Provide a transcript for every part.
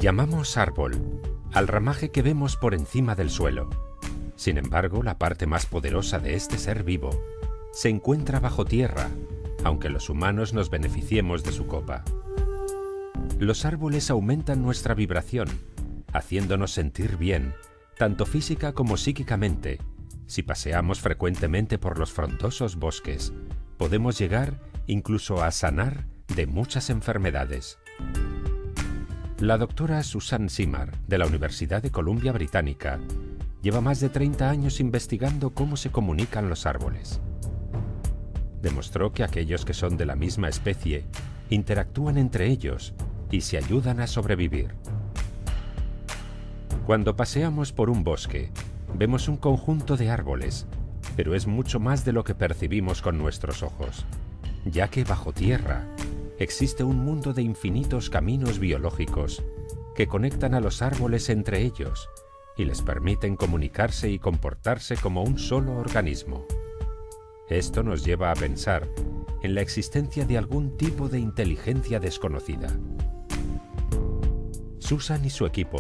Llamamos árbol al ramaje que vemos por encima del suelo. Sin embargo, la parte más poderosa de este ser vivo se encuentra bajo tierra, aunque los humanos nos beneficiemos de su copa. Los árboles aumentan nuestra vibración, haciéndonos sentir bien, tanto física como psíquicamente. Si paseamos frecuentemente por los frondosos bosques, podemos llegar incluso a sanar de muchas enfermedades. La doctora Susan Simard, de la Universidad de Columbia Británica, lleva más de 30 años investigando cómo se comunican los árboles. Demostró que aquellos que son de la misma especie interactúan entre ellos y se ayudan a sobrevivir. Cuando paseamos por un bosque, vemos un conjunto de árboles, pero es mucho más de lo que percibimos con nuestros ojos, ya que bajo tierra existe un mundo de infinitos caminos biológicos que conectan a los árboles entre ellos y les permiten comunicarse y comportarse como un solo organismo. Esto nos lleva a pensar en la existencia de algún tipo de inteligencia desconocida. Susan y su equipo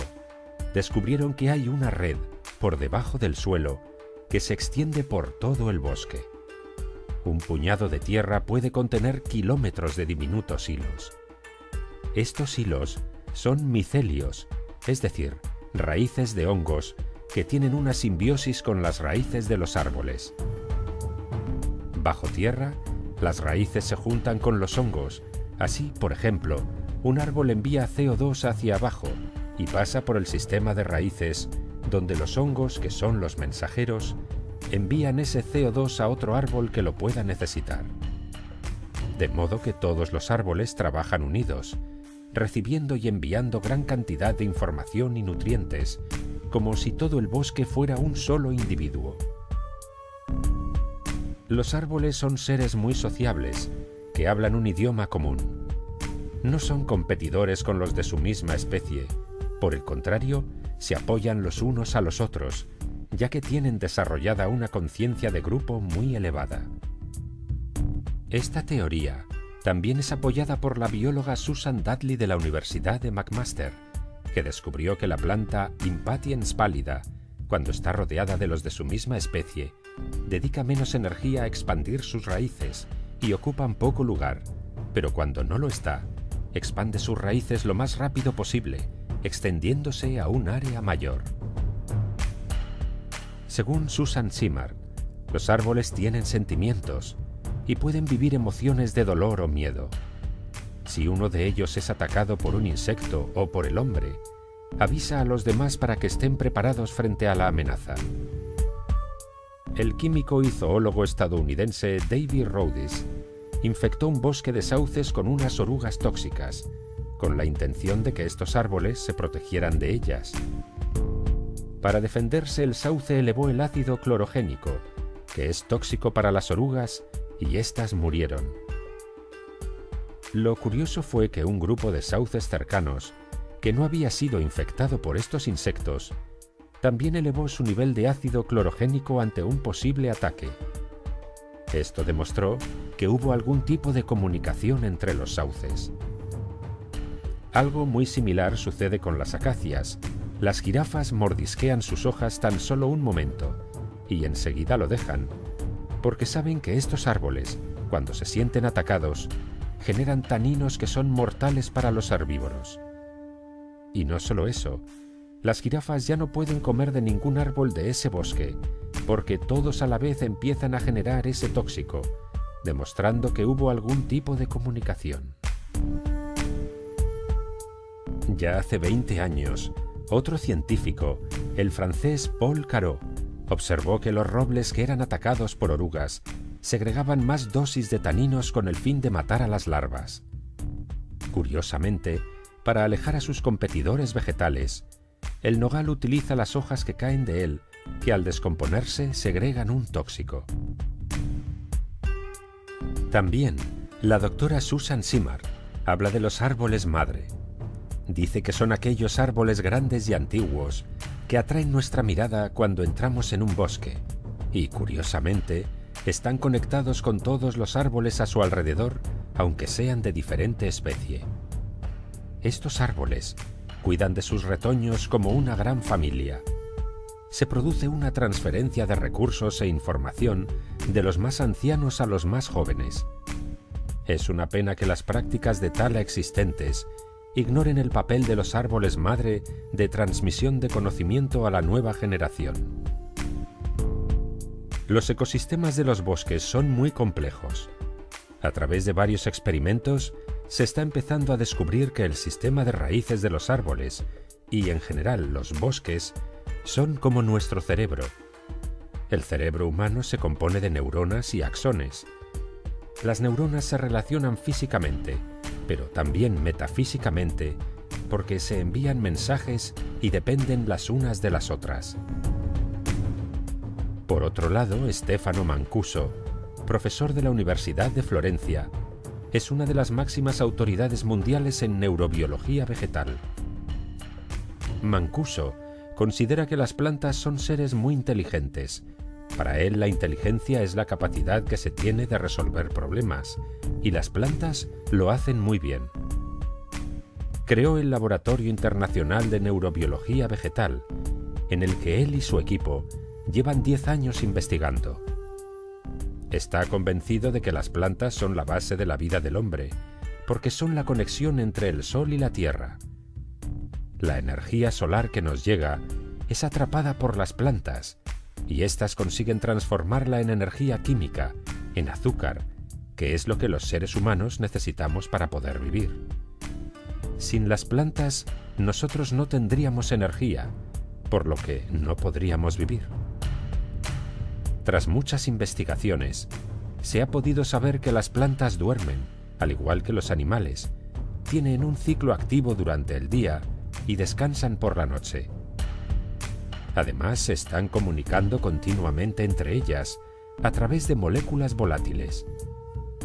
descubrieron que hay una red por debajo del suelo que se extiende por todo el bosque. Un puñado de tierra puede contener kilómetros de diminutos hilos. Estos hilos son micelios, es decir, raíces de hongos que tienen una simbiosis con las raíces de los árboles. Bajo tierra, las raíces se juntan con los hongos. Así, por ejemplo, un árbol envía CO2 hacia abajo y pasa por el sistema de raíces, donde los hongos, que son los mensajeros, envían ese CO2 a otro árbol que lo pueda necesitar. De modo que todos los árboles trabajan unidos, recibiendo y enviando gran cantidad de información y nutrientes, como si todo el bosque fuera un solo individuo. Los árboles son seres muy sociables, que hablan un idioma común. No son competidores con los de su misma especie, por el contrario, se apoyan los unos a los otros, ya que tienen desarrollada una conciencia de grupo muy elevada. Esta teoría también es apoyada por la bióloga Susan Dudley de la Universidad de McMaster, que descubrió que la planta Impatiens pallida, cuando está rodeada de los de su misma especie, dedica menos energía a expandir sus raíces y ocupan poco lugar, pero cuando no lo está, expande sus raíces lo más rápido posible, extendiéndose a un área mayor. Según Susan Simard, los árboles tienen sentimientos y pueden vivir emociones de dolor o miedo. Si uno de ellos es atacado por un insecto o por el hombre, avisa a los demás para que estén preparados frente a la amenaza. El químico y zoólogo estadounidense David Rhodes infectó un bosque de sauces con unas orugas tóxicas, con la intención de que estos árboles se protegieran de ellas. Para defenderse, el sauce elevó el ácido clorogénico, que es tóxico para las orugas, y éstas murieron. Lo curioso fue que un grupo de sauces cercanos, que no había sido infectado por estos insectos, también elevó su nivel de ácido clorogénico ante un posible ataque. Esto demostró que hubo algún tipo de comunicación entre los sauces. Algo muy similar sucede con las acacias. Las jirafas mordisquean sus hojas tan solo un momento y enseguida lo dejan, porque saben que estos árboles, cuando se sienten atacados, generan taninos que son mortales para los herbívoros. Y no solo eso, las jirafas ya no pueden comer de ningún árbol de ese bosque, porque todos a la vez empiezan a generar ese tóxico, demostrando que hubo algún tipo de comunicación. Ya hace 20 años, otro científico, el francés Paul Carot, observó que los robles que eran atacados por orugas segregaban más dosis de taninos con el fin de matar a las larvas. Curiosamente, para alejar a sus competidores vegetales, el nogal utiliza las hojas que caen de él, que al descomponerse segregan un tóxico. También, la doctora Susan Simard habla de los árboles madre. Dice que son aquellos árboles grandes y antiguos que atraen nuestra mirada cuando entramos en un bosque y, curiosamente, están conectados con todos los árboles a su alrededor, aunque sean de diferente especie. Estos árboles, cuidan de sus retoños como una gran familia. Se produce una transferencia de recursos e información de los más ancianos a los más jóvenes. Es una pena que las prácticas de tala existentes ignoren el papel de los árboles madre de transmisión de conocimiento a la nueva generación. Los ecosistemas de los bosques son muy complejos. A través de varios experimentos, se está empezando a descubrir que el sistema de raíces de los árboles, y en general los bosques, son como nuestro cerebro. El cerebro humano se compone de neuronas y axones. Las neuronas se relacionan físicamente, pero también metafísicamente, porque se envían mensajes y dependen las unas de las otras. Por otro lado, Stefano Mancuso, profesor de la Universidad de Florencia, es una de las máximas autoridades mundiales en neurobiología vegetal. Mancuso considera que las plantas son seres muy inteligentes. Para él, la inteligencia es la capacidad que se tiene de resolver problemas, y las plantas lo hacen muy bien. Creó el Laboratorio Internacional de Neurobiología Vegetal, en el que él y su equipo llevan 10 años investigando. Está convencido de que las plantas son la base de la vida del hombre, porque son la conexión entre el Sol y la Tierra. La energía solar que nos llega es atrapada por las plantas, y éstas consiguen transformarla en energía química, en azúcar, que es lo que los seres humanos necesitamos para poder vivir. Sin las plantas, nosotros no tendríamos energía, por lo que no podríamos vivir. Tras muchas investigaciones, se ha podido saber que las plantas duermen, al igual que los animales, tienen un ciclo activo durante el día y descansan por la noche. Además, se están comunicando continuamente entre ellas a través de moléculas volátiles.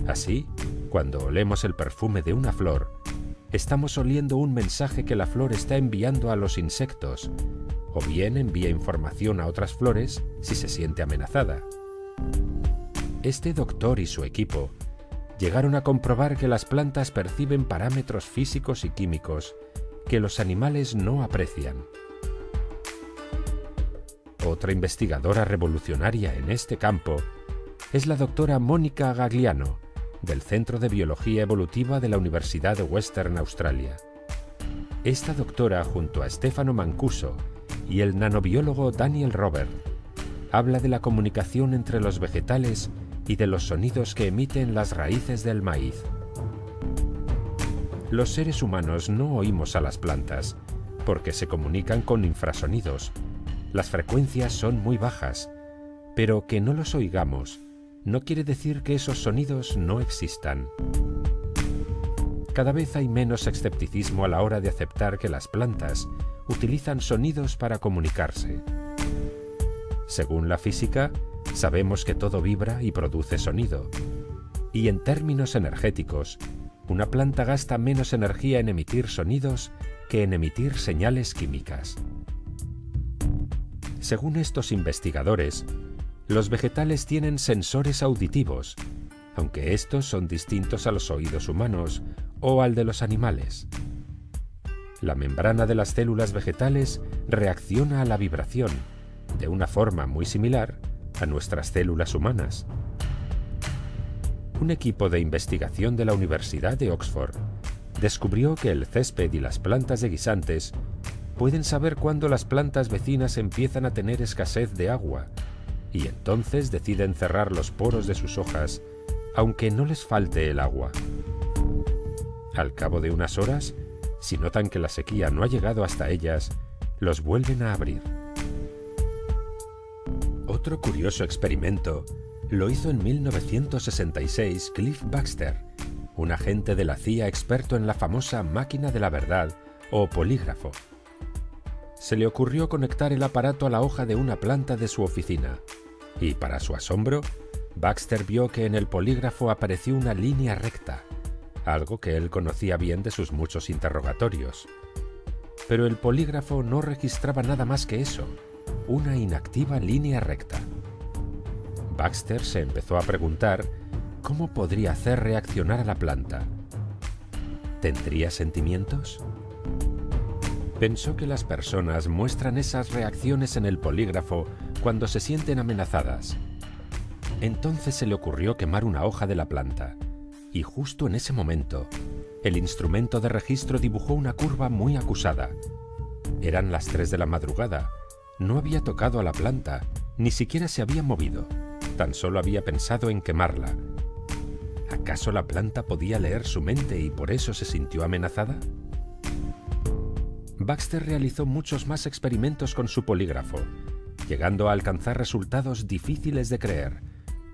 Así, cuando olemos el perfume de una flor, estamos oliendo un mensaje que la flor está enviando a los insectos, o bien envía información a otras flores si se siente amenazada. Este doctor y su equipo llegaron a comprobar que las plantas perciben parámetros físicos y químicos que los animales no aprecian. Otra investigadora revolucionaria en este campo es la doctora Mónica Gagliano, del Centro de Biología Evolutiva de la Universidad de Western Australia. Esta doctora, junto a Stefano Mancuso y el nanobiólogo Daniel Robert, habla de la comunicación entre los vegetales y de los sonidos que emiten las raíces del maíz. Los seres humanos no oímos a las plantas, porque se comunican con infrasonidos. Las frecuencias son muy bajas, pero que no los oigamos no quiere decir que esos sonidos no existan. Cada vez hay menos escepticismo a la hora de aceptar que las plantas utilizan sonidos para comunicarse. Según la física, sabemos que todo vibra y produce sonido. Y en términos energéticos, una planta gasta menos energía en emitir sonidos que en emitir señales químicas. Según estos investigadores, los vegetales tienen sensores auditivos, aunque estos son distintos a los oídos humanos o al de los animales. La membrana de las células vegetales reacciona a la vibración, de una forma muy similar a nuestras células humanas. Un equipo de investigación de la Universidad de Oxford descubrió que el césped y las plantas de guisantes pueden saber cuándo las plantas vecinas empiezan a tener escasez de agua, y entonces deciden cerrar los poros de sus hojas, aunque no les falte el agua. Al cabo de unas horas, si notan que la sequía no ha llegado hasta ellas, los vuelven a abrir. Otro curioso experimento lo hizo en 1966 Cliff Baxter, un agente de la CIA experto en la famosa máquina de la verdad o polígrafo. Se le ocurrió conectar el aparato a la hoja de una planta de su oficina, y para su asombro, Baxter vio que en el polígrafo apareció una línea recta, algo que él conocía bien de sus muchos interrogatorios. Pero el polígrafo no registraba nada más que eso, una inactiva línea recta. Baxter se empezó a preguntar cómo podría hacer reaccionar a la planta. ¿Tendría sentimientos? Pensó que las personas muestran esas reacciones en el polígrafo cuando se sienten amenazadas. Entonces se le ocurrió quemar una hoja de la planta, y justo en ese momento, el instrumento de registro dibujó una curva muy acusada. Eran las 3 de la madrugada, no había tocado a la planta, ni siquiera se había movido, tan solo había pensado en quemarla. ¿Acaso la planta podía leer su mente y por eso se sintió amenazada? Baxter realizó muchos más experimentos con su polígrafo, llegando a alcanzar resultados difíciles de creer,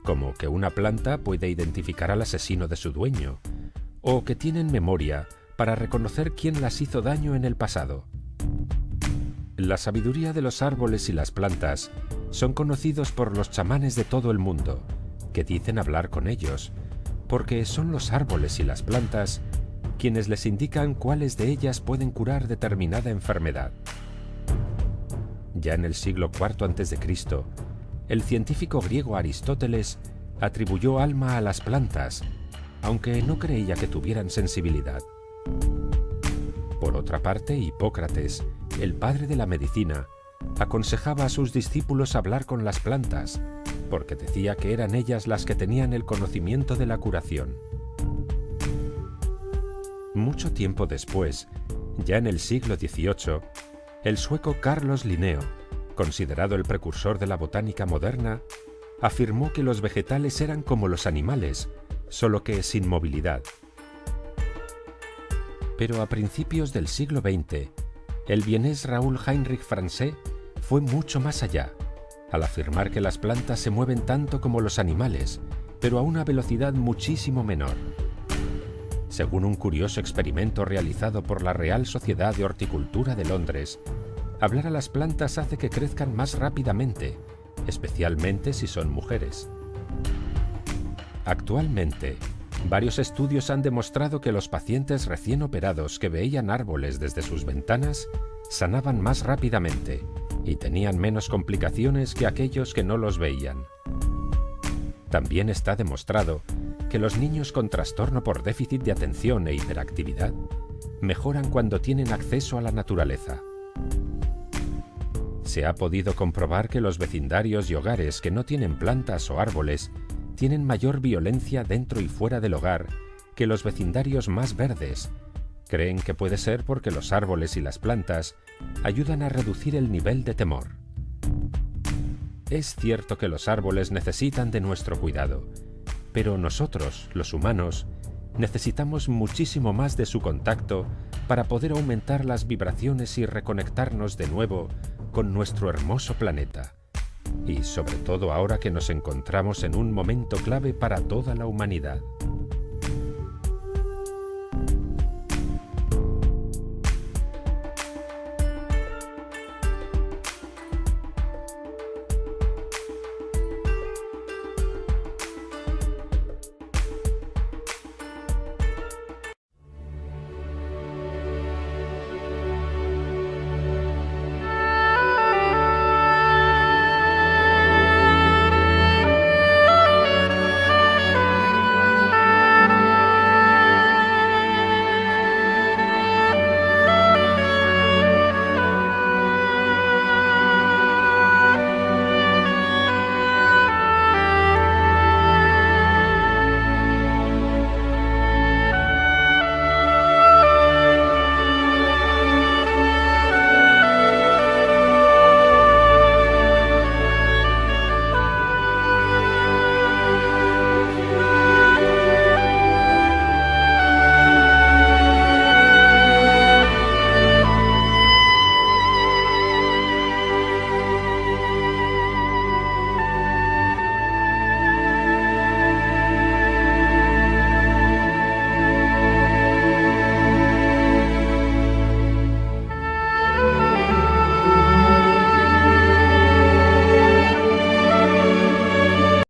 como que una planta puede identificar al asesino de su dueño, o que tienen memoria para reconocer quién las hizo daño en el pasado. La sabiduría de los árboles y las plantas son conocidos por los chamanes de todo el mundo, que dicen hablar con ellos, porque son los árboles y las plantas quienes les indican cuáles de ellas pueden curar determinada enfermedad. Ya en el siglo IV a.C., el científico griego Aristóteles atribuyó alma a las plantas, aunque no creía que tuvieran sensibilidad. Por otra parte, Hipócrates, el padre de la medicina, aconsejaba a sus discípulos hablar con las plantas, porque decía que eran ellas las que tenían el conocimiento de la curación. Mucho tiempo después, ya en el siglo XVIII, el sueco Carlos Linneo, considerado el precursor de la botánica moderna, afirmó que los vegetales eran como los animales, solo que sin movilidad. Pero a principios del siglo XX, el vienés Raoul Heinrich Franzé fue mucho más allá, al afirmar que las plantas se mueven tanto como los animales, pero a una velocidad muchísimo menor. Según un curioso experimento realizado por la Real Sociedad de Horticultura de Londres, hablar a las plantas hace que crezcan más rápidamente, especialmente si son mujeres. Actualmente, varios estudios han demostrado que los pacientes recién operados que veían árboles desde sus ventanas sanaban más rápidamente y tenían menos complicaciones que aquellos que no los veían. También está demostrado que los niños con trastorno por déficit de atención e hiperactividad mejoran cuando tienen acceso a la naturaleza. Se ha podido comprobar que los vecindarios y hogares que no tienen plantas o árboles tienen mayor violencia dentro y fuera del hogar que los vecindarios más verdes. Creen que puede ser porque los árboles y las plantas ayudan a reducir el nivel de temor. Es cierto que los árboles necesitan de nuestro cuidado, pero nosotros, los humanos, necesitamos muchísimo más de su contacto para poder aumentar las vibraciones y reconectarnos de nuevo con nuestro hermoso planeta. Y sobre todo ahora que nos encontramos en un momento clave para toda la humanidad.